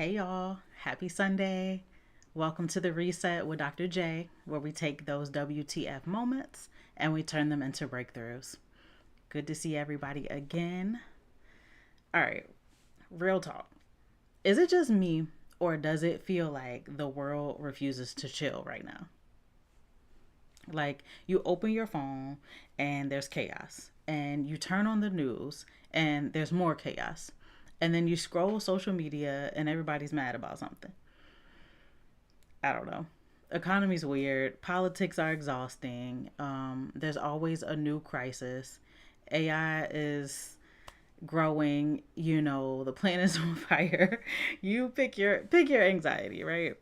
Hey y'all, happy Sunday. Welcome to the Reset with Dr. J, where we take those WTF moments and we turn them into breakthroughs. Good to see everybody again. All right, real talk. Is it just me, or does it feel like the world refuses to chill right now? Like, you open your phone and there's chaos, and you turn on the news and there's more chaos, and then you scroll social media and everybody's mad about something. I don't know. Economy's weird. Politics are exhausting. There's always a new crisis. AI is growing. The planet's on fire. You pick your anxiety, right?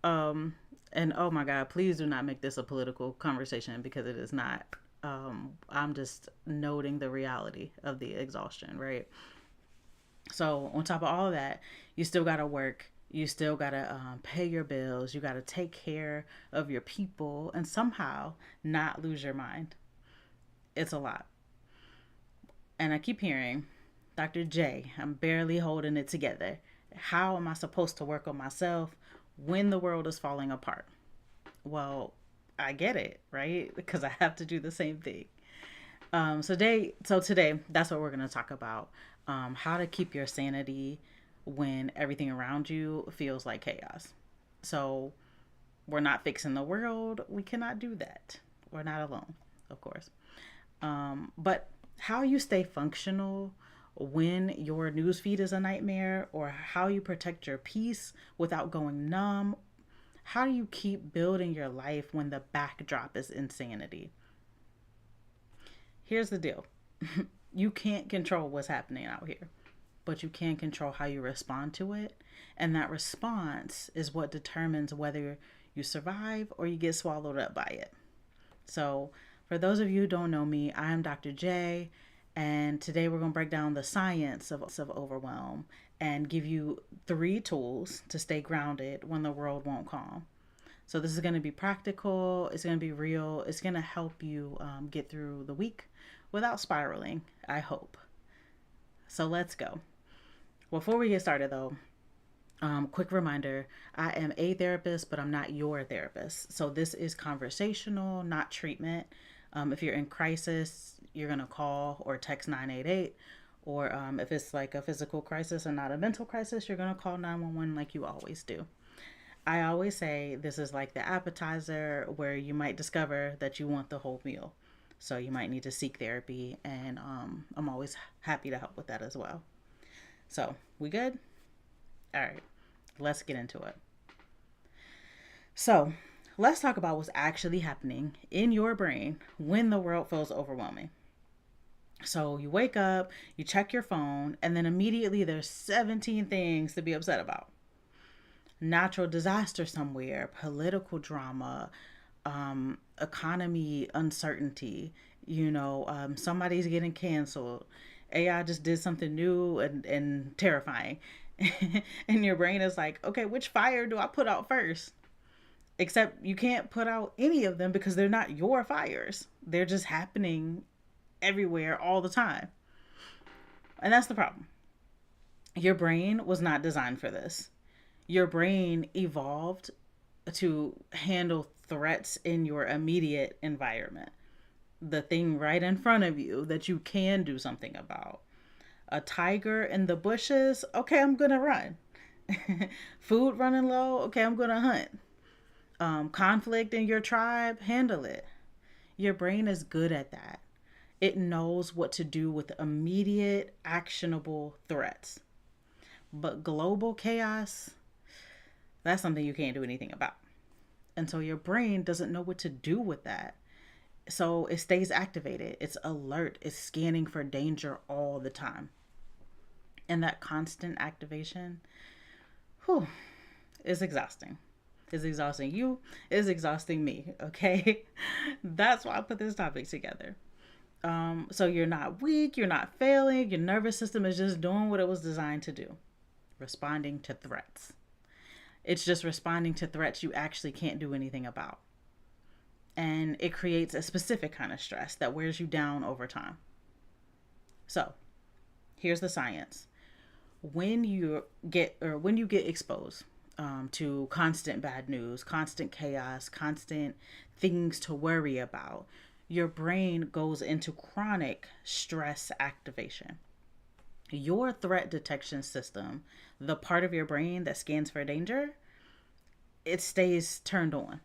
And oh my God, please do not make this a political conversation because it is not. I'm just noting the reality of the exhaustion, right? So on top of all of that, you still gotta work. You still gotta pay your bills. You gotta take care of your people, and somehow not lose your mind. It's a lot. And I keep hearing, Dr. J, I'm barely holding it together. How am I supposed to work on myself when the world is falling apart? Well, I get it, right? Because I have to do the same thing. So today, that's what we're going to talk about. How to keep your sanity when everything around you feels like chaos. So we're not fixing the world. We cannot do that. We're not alone, of course. But how you stay functional when your newsfeed is a nightmare, or how you protect your peace without going numb. How do you keep building your life when the backdrop is insanity? Here's the deal. You can't control what's happening out here, but you can control how you respond to it. And that response is what determines whether you survive or you get swallowed up by it. So, for those of you who don't know me, I am Dr. J, and today we're going to break down the science of overwhelm and give you 3 tools to stay grounded when the world won't calm. So, this is going to be practical, it's going to be real, it's going to help you get through the week without spiraling, I hope. So, let's go. Before we get started, though, quick reminder, I am a therapist, but I'm not your therapist. So this is conversational, not treatment. If you're in crisis, you're going to call or text 988. Or if it's like a physical crisis and not a mental crisis, you're going to call 911 like you always do. I always say this is like the appetizer where you might discover that you want the whole meal. So you might need to seek therapy, and I'm always happy to help with that as well. So, we good? All right, let's get into it. So, let's talk about what's actually happening in your brain when the world feels overwhelming. So, you wake up, you check your phone, and then immediately there's 17 things to be upset about. Natural disaster somewhere, political drama, economy uncertainty, somebody's getting canceled. AI just did something new and terrifying. And your brain is like, okay, which fire do I put out first? Except you can't put out any of them because they're not your fires. They're just happening everywhere all the time. And that's the problem. Your brain was not designed for this. Your brain evolved to handle threats in your immediate environment. The thing right in front of you that you can do something about. A tiger in the bushes, okay, I'm gonna run. Food running low, okay, I'm gonna hunt. Conflict in your tribe, handle it. Your brain is good at that. It knows what to do with immediate, actionable threats. But global chaos, that's something you can't do anything about. And so your brain doesn't know what to do with that. So it stays activated. It's alert. It's scanning for danger all the time. And that constant activation, whew, is exhausting. It's exhausting you. It's exhausting me. Okay. That's why I put this topic together. So you're not weak. You're not failing. Your nervous system is just doing what it was designed to do, responding to threats. It's just responding to threats you actually can't do anything about. And it creates a specific kind of stress that wears you down over time. So, here's the science. when you get exposed to constant bad news, constant chaos, constant things to worry about, your brain goes into chronic stress activation. Your threat detection system, the part of your brain that scans for danger, it stays turned on.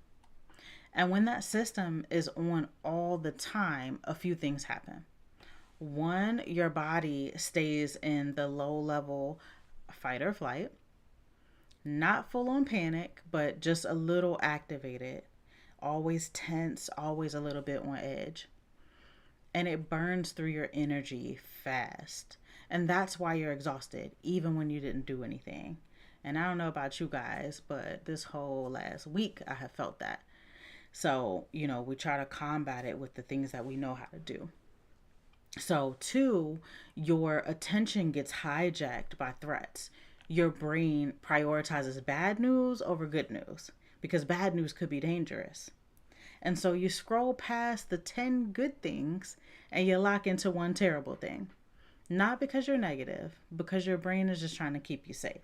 And when that system is on all the time, a few things happen. One, your body stays in the low level fight or flight, not full on panic, but just a little activated, always tense, always a little bit on edge. And it burns through your energy fast. And that's why you're exhausted, even when you didn't do anything. And I don't know about you guys, but this whole last week I have felt that. So, we try to combat it with the things that we know how to do. So, two, your attention gets hijacked by threats. Your brain prioritizes bad news over good news because bad news could be dangerous. And so you scroll past the 10 good things and you lock into one terrible thing. Not because you're negative, because your brain is just trying to keep you safe.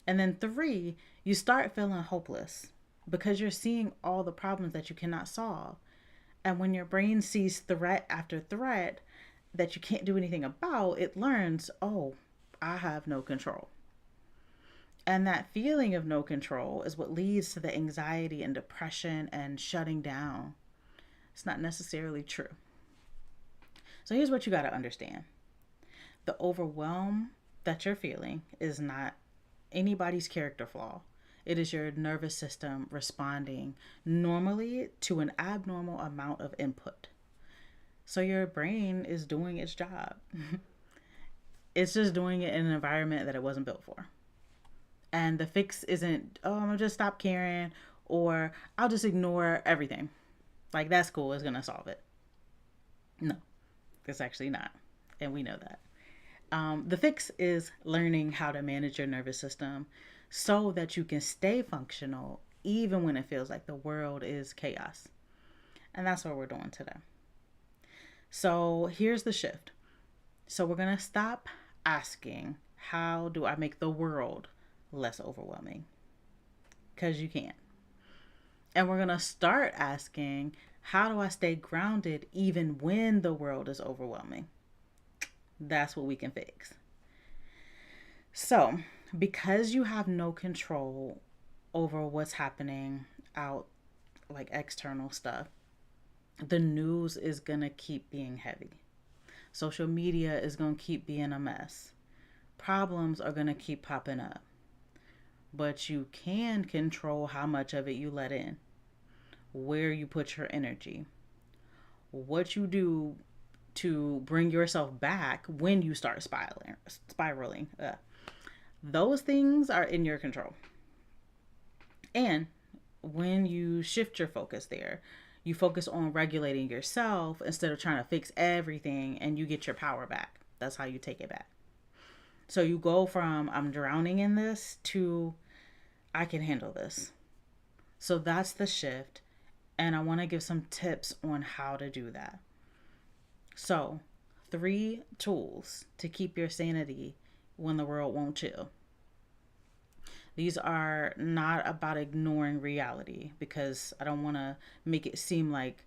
And then three, you start feeling hopeless because you're seeing all the problems that you cannot solve. And when your brain sees threat after threat that you can't do anything about, it learns, oh, I have no control. And that feeling of no control is what leads to the anxiety and depression and shutting down. It's not necessarily true. So here's what you got to understand. The overwhelm that you're feeling is not anybody's character flaw. It is your nervous system responding normally to an abnormal amount of input. So your brain is doing its job. It's just doing it in an environment that it wasn't built for. And the fix isn't, oh, I'm going to just stop caring or I'll just ignore everything. Like, that's cool. It's going to solve it. No, it's actually not. And we know that. The fix is learning how to manage your nervous system so that you can stay functional even when it feels like the world is chaos. And that's what we're doing today. So here's the shift. So we're going to stop asking, how do I make the world less overwhelming? Because you can't. And we're going to start asking, how do I stay grounded even when the world is overwhelming? That's what we can fix. So, because you have no control over what's happening out, like external stuff, the news is going to keep being heavy. Social media is going to keep being a mess. Problems are going to keep popping up. But you can control how much of it you let in, where you put your energy, what you do to bring yourself back when you start spiraling. Those things are in your control. And when you shift your focus there, you focus on regulating yourself instead of trying to fix everything, and you get your power back. That's how you take it back. So you go from I'm drowning in this to I can handle this. So that's the shift. And I want to give some tips on how to do that. So, 3 tools to keep your sanity when the world won't chill. These are not about ignoring reality, because I don't want to make it seem like,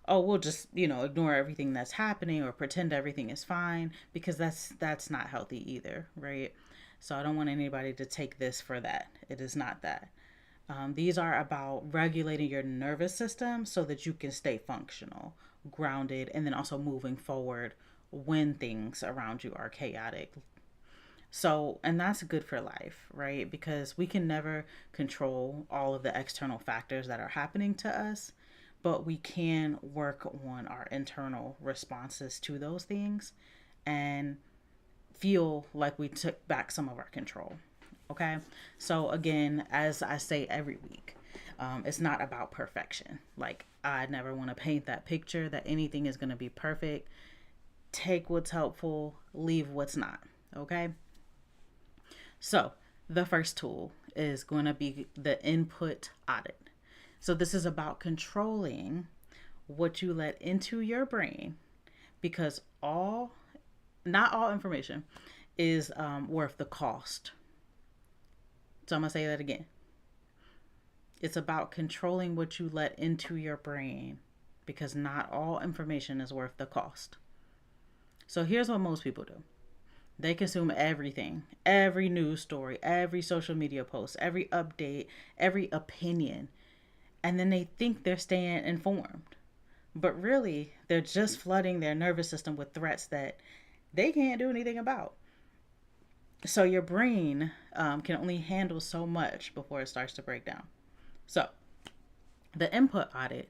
oh, we'll just, ignore everything that's happening or pretend everything is fine, because that's not healthy either, right? So I don't want anybody to take this for that. It is not that. These are about regulating your nervous system so that you can stay functional, grounded, and then also moving forward when things around you are chaotic. So, and that's good for life, right? Because we can never control all of the external factors that are happening to us, but we can work on our internal responses to those things and feel like we took back some of our control. Okay. So again, as I say every week, it's not about perfection. Like, I never want to paint that picture that anything is going to be perfect. Take what's helpful, leave what's not. Okay. So the first tool is going to be the input audit. So this is about controlling what you let into your brain, because not all information is worth the cost. So I'm going to say that again. It's about controlling what you let into your brain because not all information is worth the cost. So here's what most people do. They consume everything, every news story, every social media post, every update, every opinion, and then they think they're staying informed. But really, they're just flooding their nervous system with threats that they can't do anything about. So your brain can only handle so much before it starts to break down. So the input audit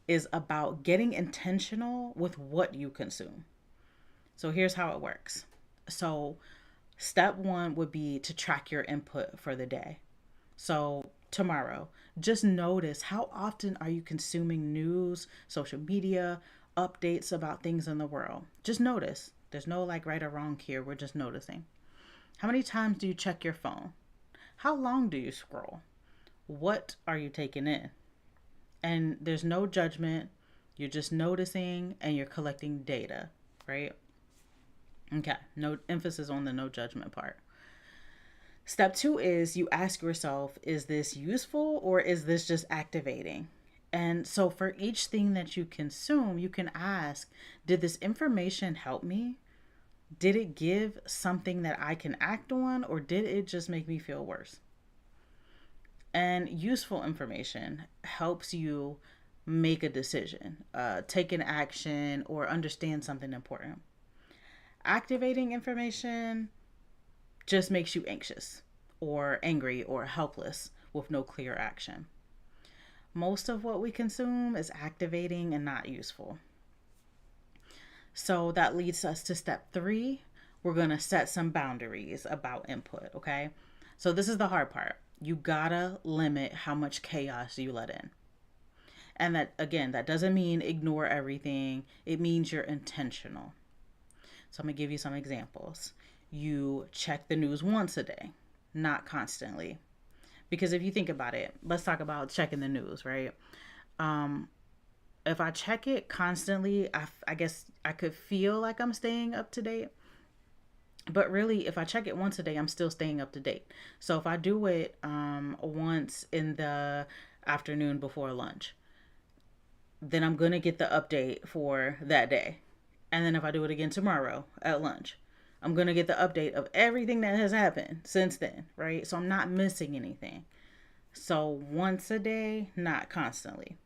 is about getting intentional with what you consume. So here's how it works. So step one would be to track your input for the day. So tomorrow, just notice how often are you consuming news, social media, updates about things in the world. Just notice. There's no like right or wrong here. We're just noticing. How many times do you check your phone? How long do you scroll? What are you taking in? And there's no judgment. You're just noticing and you're collecting data, right? Okay, no emphasis on the no judgment part. Step two is you ask yourself, is this useful or is this just activating? And so for each thing that you consume, you can ask, did this information help me? Did it give something that I can act on or did it just make me feel worse? And useful information helps you make a decision, take an action, or understand something important. Activating information just makes you anxious or angry or helpless with no clear action. Most of what we consume is activating and not useful. So that leads us to step three. We're going to set some boundaries about input, okay? So this is the hard part. You gotta limit how much chaos you let in. And that, again, that doesn't mean ignore everything. It means you're intentional. So I'm going to give you some examples. You check the news once a day, not constantly. Because if you think about it, let's talk about checking the news, right? If I check it constantly, I guess I could feel like I'm staying up to date. But really, if I check it once a day, I'm still staying up to date. So if I do it once in the afternoon before lunch, then I'm going to get the update for that day. And then if I do it again tomorrow at lunch, I'm going to get the update of everything that has happened since then, right? So I'm not missing anything. So once a day, not constantly.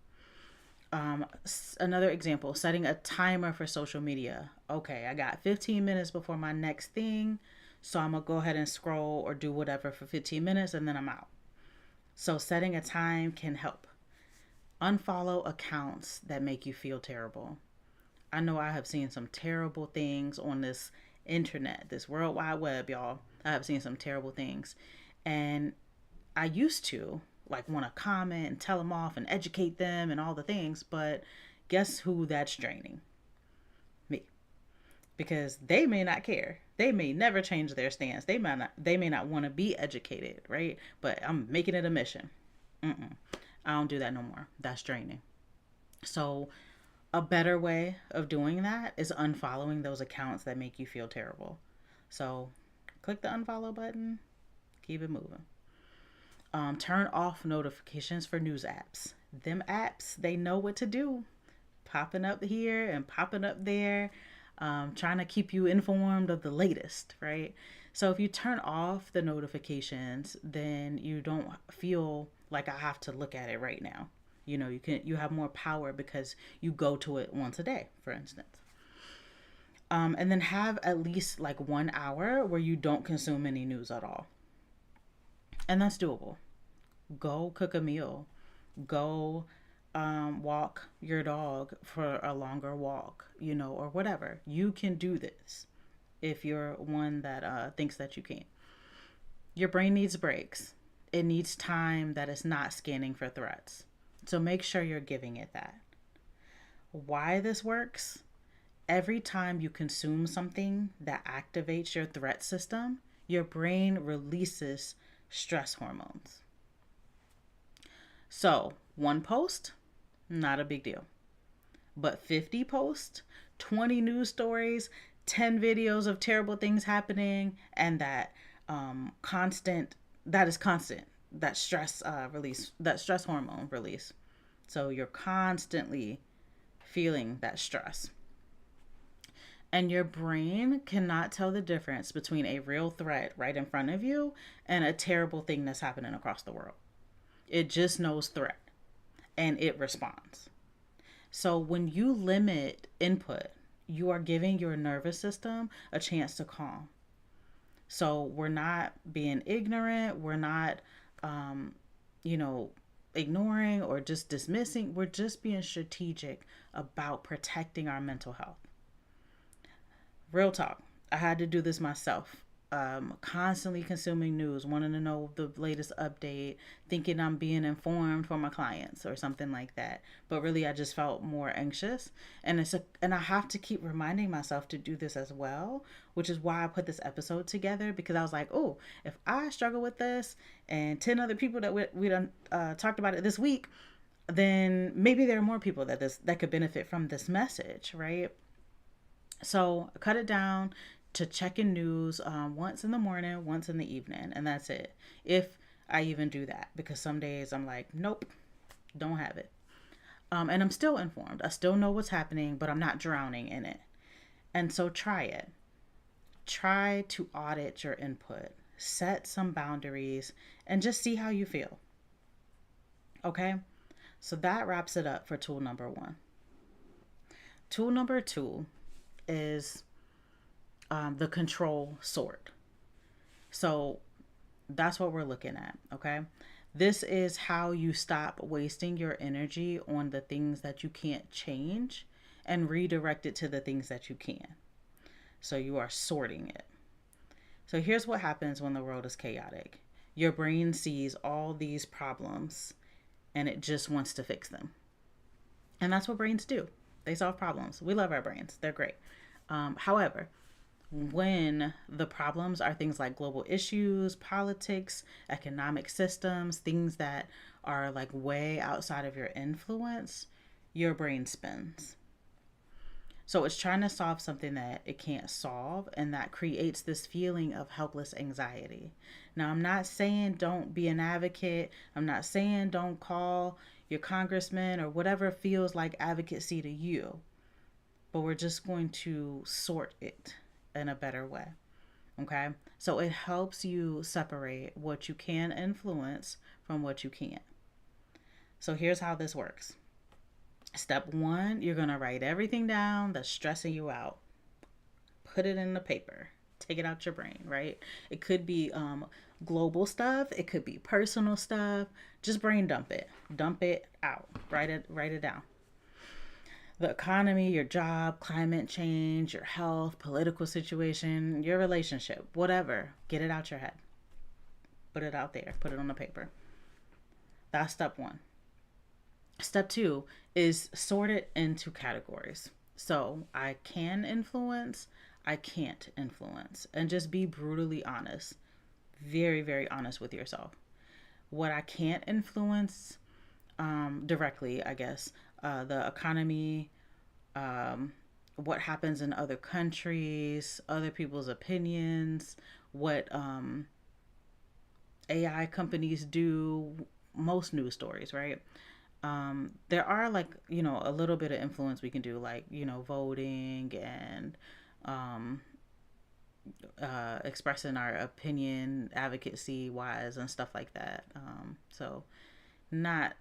Another example, setting a timer for social media. Okay, I got 15 minutes before my next thing. So I'm going to go ahead and scroll or do whatever for 15 minutes and then I'm out. So setting a time can help. Unfollow accounts that make you feel terrible. I know I have seen some terrible things on this internet, this World Wide Web, y'all. I have seen some terrible things. And I used to like want to comment and tell them off and educate them and all the things, but guess who that's draining? Me. Because they may not care. They may never change their stance. They may not want to be educated, right? But I'm making it a mission. I don't do that no more. That's draining. So a better way of doing that is unfollowing those accounts that make you feel terrible. So click the unfollow button, keep it moving. Turn off notifications for news apps. Them apps, they know what to do. Popping up here and popping up there, trying to keep you informed of the latest, right? So if you turn off the notifications, then you don't feel like I have to look at it right now. You have more power because you go to it once a day, for instance. And then have at least like 1 hour where you don't consume any news at all. And that's doable. Go cook a meal. Go walk your dog for a longer walk, or whatever. You can do this if you're one that thinks that you can't. Your brain needs breaks. It needs time that is not scanning for threats. So make sure you're giving it that. Why this works? Every time you consume something that activates your threat system, your brain releases stress hormones. So, one post, not a big deal. But 50 posts, 20 news stories, 10 videos of terrible things happening, and that that is constant, that stress release, that stress hormone release. So you're constantly feeling that stress. And your brain cannot tell the difference between a real threat right in front of you and a terrible thing that's happening across the world. It just knows threat and it responds. So when you limit input, you are giving your nervous system a chance to calm. So we're not being ignorant. We're not, um, you know, ignoring or just dismissing. We're just being strategic about protecting our mental health. Real talk. I had to do this myself. Constantly consuming news, wanting to know the latest update, thinking I'm being informed for my clients or something like that. But really, I just felt more anxious, and and I have to keep reminding myself to do this as well, which is why I put this episode together, because I was like, oh, if I struggle with this, and 10 other people that we done talked about it this week, then maybe there are more people that could benefit from this message, right? So I cut it down to checking news once in the morning, once in the evening, and that's it. If I even do that, because some days I'm like, nope, don't have it. And I'm still informed. I still know what's happening, but I'm not drowning in it. And so try it. Try to audit your input, set some boundaries, and just see how you feel. Okay? So that wraps it up for tool number one. Tool number two is the control sort. So that's what we're looking at, okay? This is how you stop wasting your energy on the things that you can't change and redirect it to the things that you can. So you are sorting it. So here's what happens when the world is chaotic. Your brain sees all these problems and it just wants to fix them. And that's what brains do. They solve problems. We love our brains. They're great. However, when the problems are things like global issues, politics, economic systems, things that are like way outside of your influence, your brain spins. So it's trying to solve something that it can't solve, and that creates this feeling of helpless anxiety. Now, I'm not saying don't be an advocate. I'm not saying don't call your congressman or whatever feels like advocacy to you, but we're just going to sort it in a better way. Okay? So it helps you separate what you can influence from what you can't. So here's how this works. Step one, you're going to write everything down that's stressing you out. Put it in the paper. Take it out your brain, right? It could be global stuff. It could be personal stuff. Just brain dump it. Dump it out. Write it down. The economy, your job, climate change, your health, political situation, your relationship, whatever. Get it out your head. Put it out there. Put it on the paper. That's step one. Step two is sort it into categories. So I can influence, I can't influence, and just be brutally honest. Very, very honest with yourself. What I can't influence directly, I guess, the economy, what happens in other countries, other people's opinions, what AI companies do, most news stories, right? There are like, a little bit of influence we can do, like, voting and expressing our opinion, advocacy wise, and stuff like that. So, not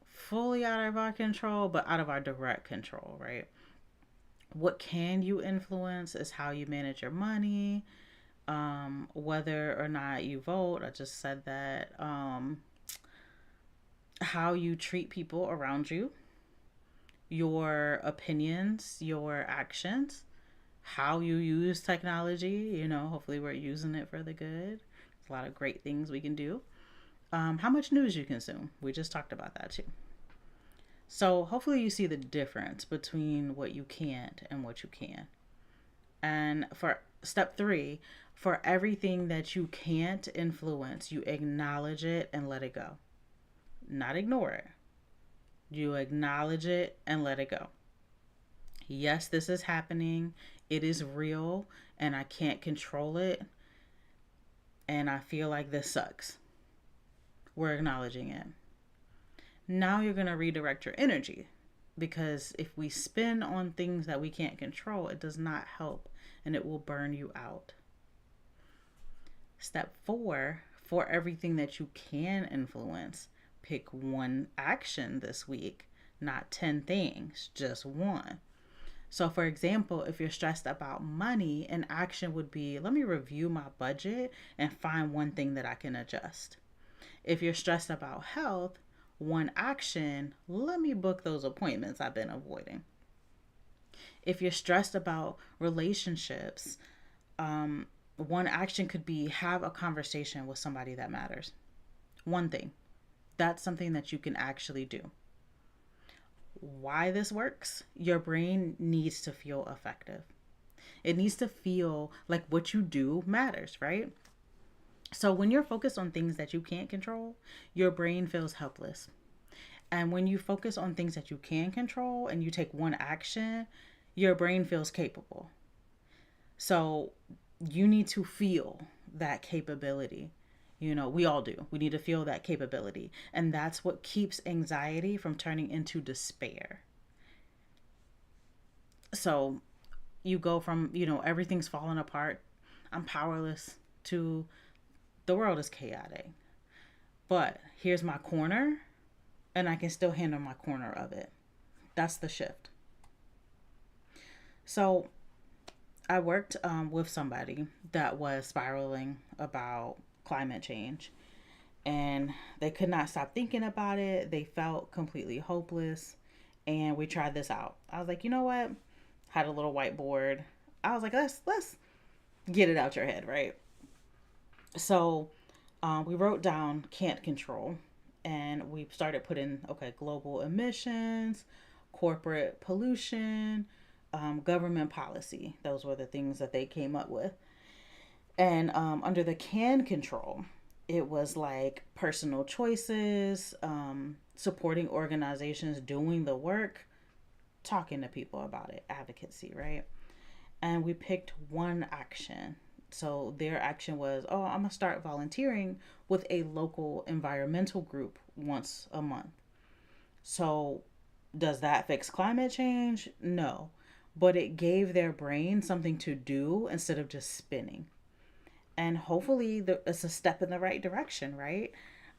fully out of our control, but out of our direct control, right? What can you influence is how you manage your money, whether or not you vote. I just said that. How you treat people around you, your opinions, your actions, how you use technology. Hopefully we're using it for the good. There's a lot of great things we can do. How much news you consume. We just talked about that too. So hopefully you see the difference between what you can't and what you can. And for step three, for everything that you can't influence, you acknowledge it and let it go. Not ignore it. You acknowledge it and let it go. Yes, this is happening. It is real and I can't control it. And I feel like this sucks. We're acknowledging it. Now you're going to redirect your energy, because if we spin on things that we can't control, it does not help and it will burn you out. Step 4, for everything that you can influence, pick one action this week, not 10 things, just one. So, for example, if you're stressed about money, an action would be, let me review my budget and find one thing that I can adjust. If you're stressed about health, one action, let me book those appointments I've been avoiding. If you're stressed about relationships, one action could be have a conversation with somebody that matters. One thing. That's something that you can actually do. Why this works? Your brain needs to feel effective. It needs to feel like what you do matters, right? So when you're focused on things that you can't control, your brain feels helpless. And when you focus on things that you can control and you take one action, your brain feels capable. So you need to feel that capability. We all do. We need to feel that capability. And that's what keeps anxiety from turning into despair. So you go from, everything's falling apart, I'm powerless, to the world is chaotic. But here's my corner, and I can still handle my corner of it. That's the shift. So I worked with somebody that was spiraling about climate change, and they could not stop thinking about it. They felt completely hopeless, and we tried this out. I was like, you know what? Had a little whiteboard. I was like, let's get it out your head, right? So we wrote down can't control, and we started putting, okay, global emissions, corporate pollution, government policy. Those were the things that they came up with. And under the can control, it was like personal choices, supporting organizations doing the work, talking to people about it, advocacy, right? And we picked one action. So their action was, oh, I'm going to start volunteering with a local environmental group once a month. So does that fix climate change? No. But it gave their brain something to do instead of just spinning. And hopefully it's a step in the right direction, right?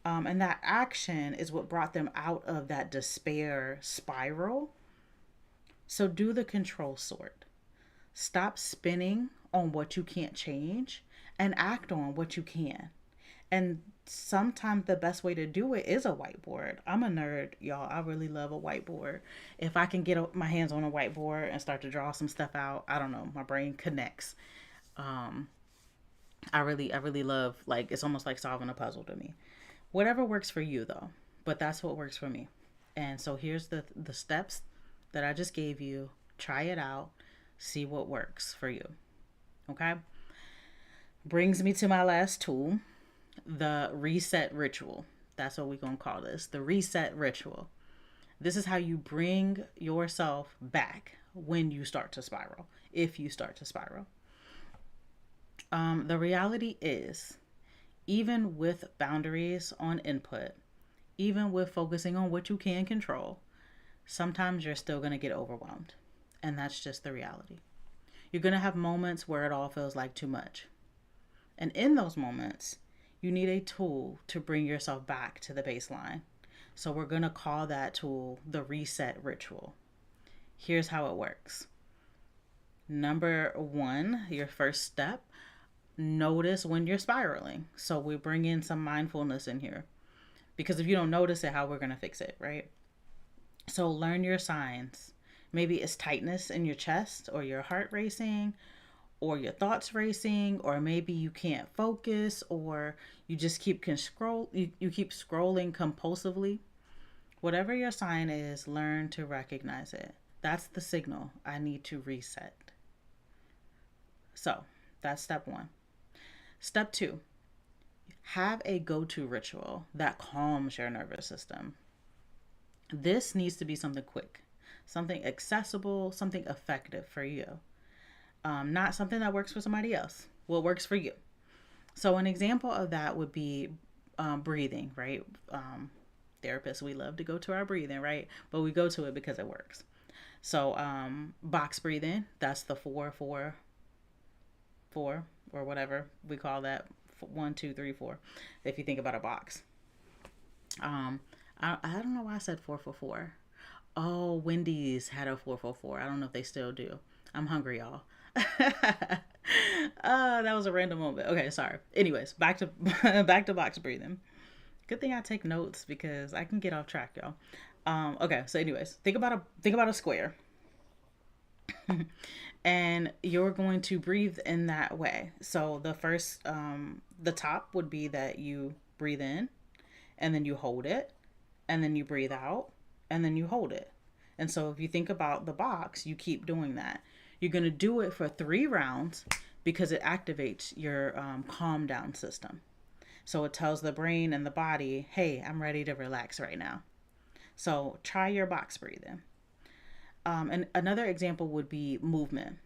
And that action is what brought them out of that despair spiral. So do the control sort. Stop spinning on what you can't change and act on what you can. And sometimes the best way to do it is a whiteboard. I'm a nerd, y'all. I really love a whiteboard. If I can get my hands on a whiteboard and start to draw some stuff out, I don't know, my brain connects. I really love, like, it's almost like solving a puzzle to me. Whatever works for you though, but that's what works for me. And so here's the steps that I just gave you. Try it out, see what works for you. Okay? Brings me to my last tool, the reset ritual. That's what we're going to call this, the reset ritual. This is how you bring yourself back when you start to spiral, if you start to spiral. The reality is, even with boundaries on input, even with focusing on what you can control, sometimes you're still going to get overwhelmed. And that's just the reality. You're going to have moments where it all feels like too much. And in those moments, you need a tool to bring yourself back to the baseline. So we're going to call that tool the reset ritual. Here's how it works. Number 1, your first step, notice when you're spiraling. So we bring in some mindfulness in here, because if you don't notice it, how we're going to fix it, right? So learn your signs. Maybe it's tightness in your chest, or your heart racing, or your thoughts racing, or maybe you can't focus, or you just keep you keep scrolling compulsively. Whatever your sign is, learn to recognize it. That's the signal. I need to reset. So that's step 1. Step 2, have a go-to ritual that calms your nervous system. This needs to be something quick, something accessible, something effective for you. not something that works for somebody else. What works for you. So an example of that would be breathing, right? Therapists, we love to go to our breathing, right? But we go to it because it works. So box breathing, that's the 4 4 4 or whatever we call that, 1 2 3 4. If you think about a box, um, I don't know why I said 4 4 4. Oh, Wendy's had a 4 4 4. I don't know if they still do. I'm hungry, y'all. That was a random moment. Okay, sorry. Anyways, back to back to box breathing. Good thing I take notes because I can get off track, y'all. Okay, so anyways, think about a square, and you're going to breathe in that way. So the top would be that you breathe in, and then you hold it, and then you breathe out, and then you hold it. And so if you think about the box, you keep doing that. You're going to do it for 3 rounds because it activates your calm down system. So it tells the brain and the body, hey, I'm ready to relax right now. So try your box breathing. And another example would be movement.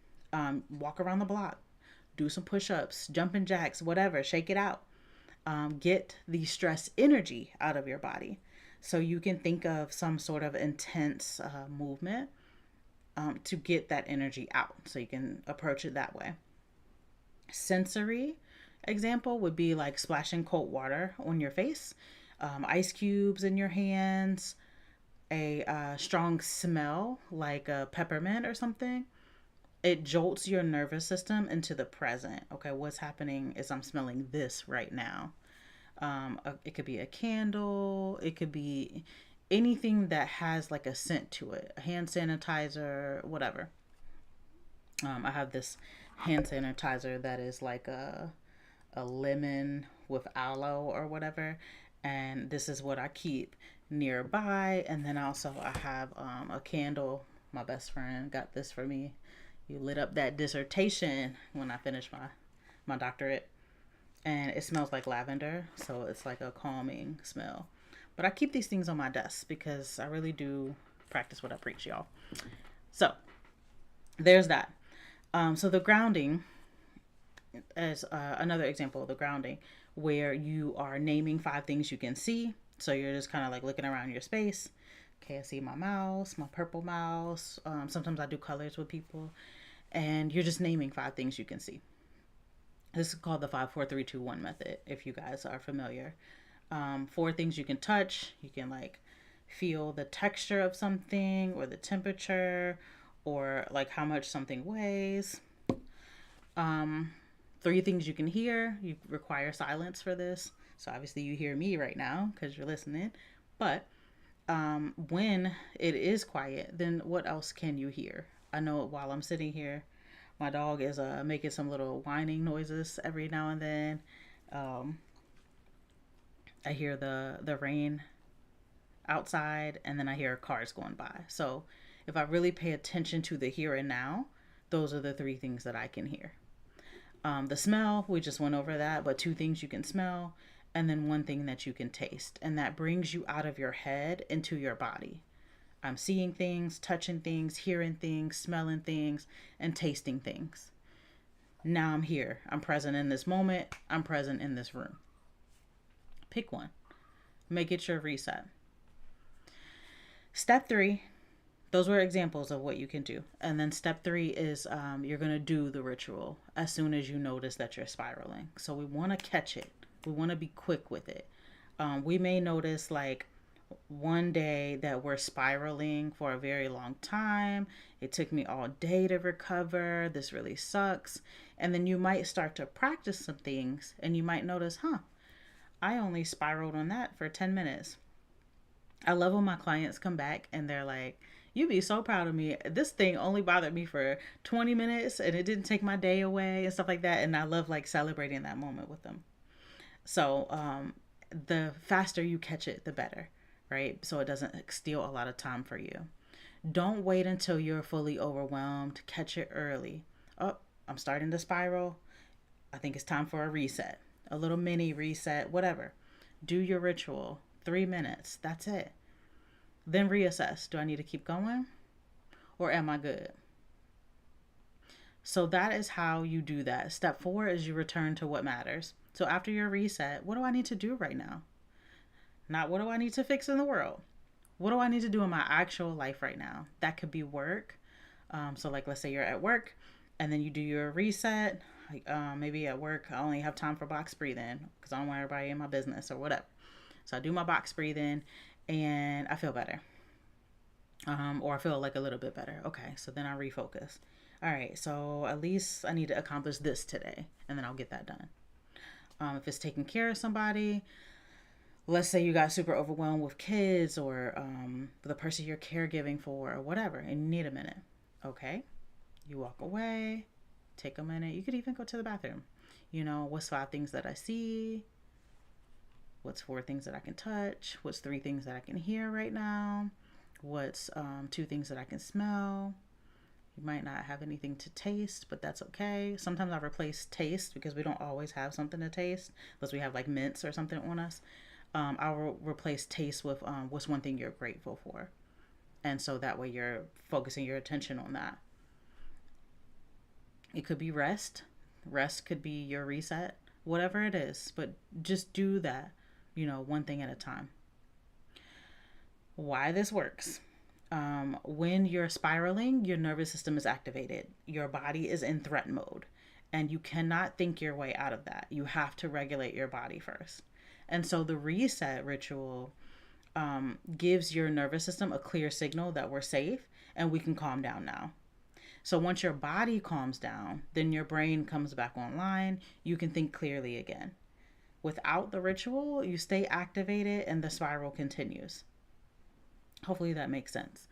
Walk around the block, do some push ups, jumping jacks, whatever, shake it out. Get the stress energy out of your body. So you can think of some sort of intense movement to get that energy out. So you can approach it that way. Sensory example would be like splashing cold water on your face, ice cubes in your hands, a strong smell like a peppermint or something. It jolts your nervous system into the present. Okay, what's happening is I'm smelling this right now. It could be a candle, it could be anything that has like a scent to it, a hand sanitizer, whatever. I have this hand sanitizer that is like a lemon with aloe or whatever, and this is what I keep nearby. And then also I have a candle. My best friend got this for me. You lit up that dissertation when I finished my doctorate, and it smells like lavender, so it's like a calming smell. But I keep these things on my desk because I really do practice what I preach, y'all. So there's that. So the grounding is another example of the grounding, where you are naming 5 things you can see. So you're just kind of like looking around your space. Okay, I see my mouse, my purple mouse. Sometimes I do colors with people, and you're just naming 5 things you can see. This is called the 5 4 3 2 1 method, if you guys are familiar. 4 things you can touch. You can like feel the texture of something, or the temperature, or like how much something weighs. 3 things you can hear. You require silence for this. So obviously you hear me right now because you're listening. But when it is quiet, then what else can you hear? I know while I'm sitting here, my dog is making some little whining noises every now and then. I hear the rain outside, and then I hear cars going by. So if I really pay attention to the here and now, those are the 3 things that I can hear. The smell, we just went over that, but 2 things you can smell, and then 1 thing that you can taste. And that brings you out of your head into your body. I'm seeing things, touching things, hearing things, smelling things, and tasting things. Now I'm here. I'm present in this moment. I'm present in this room. Pick one. Make it your reset. Step 3, those were examples of what you can do. And then step 3 is you're going to do the ritual as soon as you notice that you're spiraling. So we want to catch it. We want to be quick with it. We may notice like one day that we're spiraling for a very long time. It took me all day to recover. This really sucks. And then you might start to practice some things, and you might notice, I only spiraled on that for 10 minutes. I love when my clients come back and they're like, you'd be so proud of me. This thing only bothered me for 20 minutes and it didn't take my day away and stuff like that. And I love like celebrating that moment with them. So the faster you catch it, the better, right? So it doesn't steal a lot of time for you. Don't wait until you're fully overwhelmed. Catch it early. Oh, I'm starting to spiral. I think it's time for a reset, a little mini reset, whatever. Do your ritual. 3 minutes. That's it. Then reassess. Do I need to keep going, or am I good? So that is how you do that. Step 4 is you return to what matters. So after your reset, what do I need to do right now? Not what do I need to fix in the world. What do I need to do in my actual life right now? That could be work. So, like, let's say you're at work and then you do your reset. Like, maybe at work, I only have time for box breathing because I don't want everybody in my business or whatever. So, I do my box breathing and I feel better. Or I feel like a little bit better. Okay, so then I refocus. All right, so at least I need to accomplish this today, and then I'll get that done. If it's taking care of somebody, let's say you got super overwhelmed with kids or the person you're caregiving for or whatever, and you need a minute. Okay, you walk away, take a minute. You could even go to the bathroom. What's 5 things that I see? What's 4 things that I can touch? What's 3 things that I can hear right now? What's 2 things that I can smell? You might not have anything to taste, but that's okay. Sometimes I replace taste because we don't always have something to taste, unless we have like mints or something on us. I'll replace taste with what's one thing you're grateful for. And so that way you're focusing your attention on that. It could be rest. Rest could be your reset, whatever it is. But just do that, one thing at a time. Why this works. When you're spiraling, your nervous system is activated. Your body is in threat mode. And you cannot think your way out of that. You have to regulate your body first. And so the reset ritual gives your nervous system a clear signal that we're safe and we can calm down now. So once your body calms down, then your brain comes back online. You can think clearly again. Without the ritual, you stay activated and the spiral continues. Hopefully that makes sense.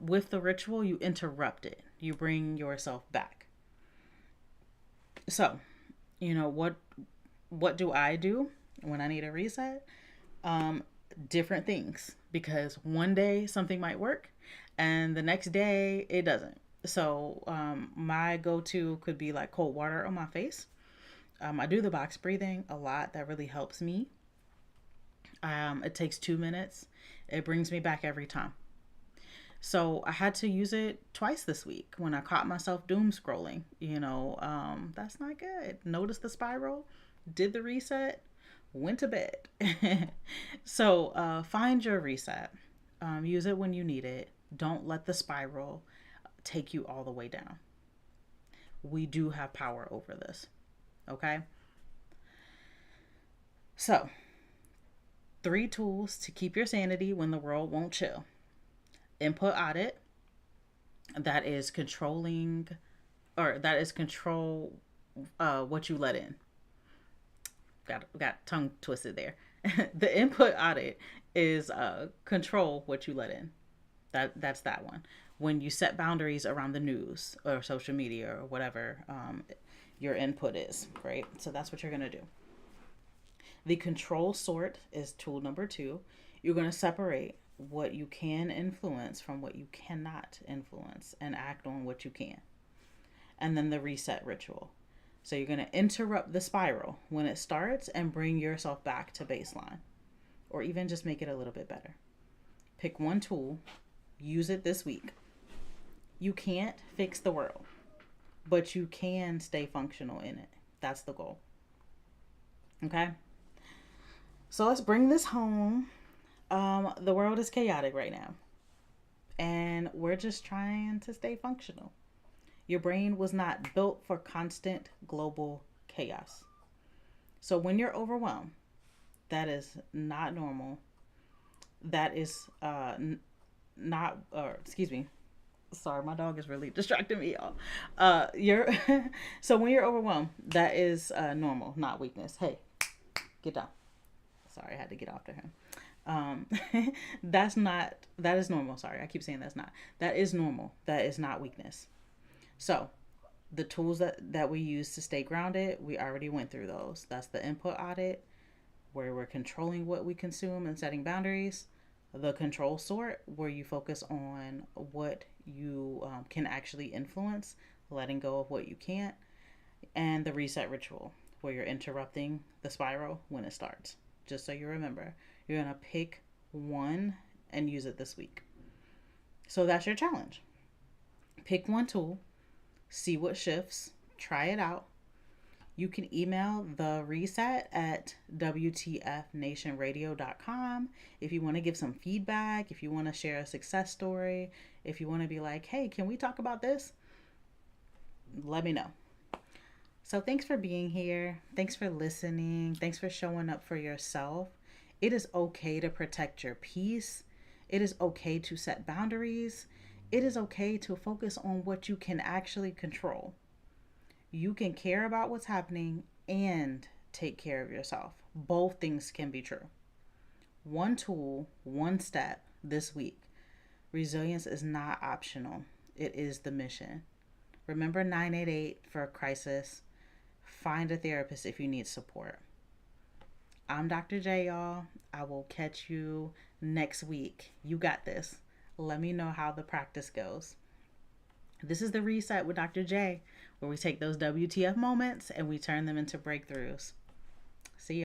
With the ritual, you interrupt it. You bring yourself back. So, what do I do when I need a reset? Different things, because one day something might work and the next day it doesn't. So my go-to could be like cold water on my face. I do the box breathing a lot. That really helps me. It takes 2 minutes. It brings me back every time. So I had to use it twice this week when I caught myself doom scrolling. That's not good. Notice the spiral, did the reset, went to bed. So find your reset. Use it when you need it. Don't let the spiral take you all the way down. We do have power over this. Okay? So, 3 tools to keep your sanity when the world won't chill. Input audit. That is control what you let in. Got tongue twisted there. The input audit is control what you let in. That's that one. When you set boundaries around the news or social media or whatever your input is, right? So that's what you're gonna do. The control sort is tool number 2. You're gonna separate what you can influence from what you cannot influence and act on what you can. And then the reset ritual. So you're going to interrupt the spiral when it starts and bring yourself back to baseline, or even just make it a little bit better. Pick one tool, use it this week. You can't fix the world, but you can stay functional in it. That's the goal. Okay? So let's bring this home. The world is chaotic right now, and we're just trying to stay functional. Your brain was not built for constant global chaos. So when you're overwhelmed, that is not normal. That is not, or excuse me. Sorry, my dog is really distracting me, y'all. So when you're overwhelmed, that is normal, not weakness. Hey, get down. Sorry, I had to get after him. That is normal. Sorry, I keep saying that is normal. That is not weakness. So the tools that we use to stay grounded, we already went through those. That's the input audit, where we're controlling what we consume and setting boundaries. The control sort, where you focus on what you can actually influence, letting go of what you can't. And the reset ritual, where you're interrupting the spiral when it starts. Just so you remember, you're going to pick one and use it this week. So that's your challenge. Pick one tool, See what shifts, try it out. You can email the reset at WTFnationradio.com if you want to give some feedback, if you want to share a success story, if you want to be like, hey, can we talk about this? Let me know. So thanks for being here. Thanks for listening. Thanks for showing up for yourself. It is okay to protect your peace. It is okay to set boundaries. It is okay to focus on what you can actually control. You can care about what's happening and take care of yourself. Both things can be true. One tool, one step this week. Resilience is not optional, it is the mission. Remember 988 for a crisis. Find a therapist if you need support. I'm Dr. J, y'all. I will catch you next week. You got this. Let me know how the practice goes. This is the Reset with Dr. J, where we take those WTF moments and we turn them into breakthroughs.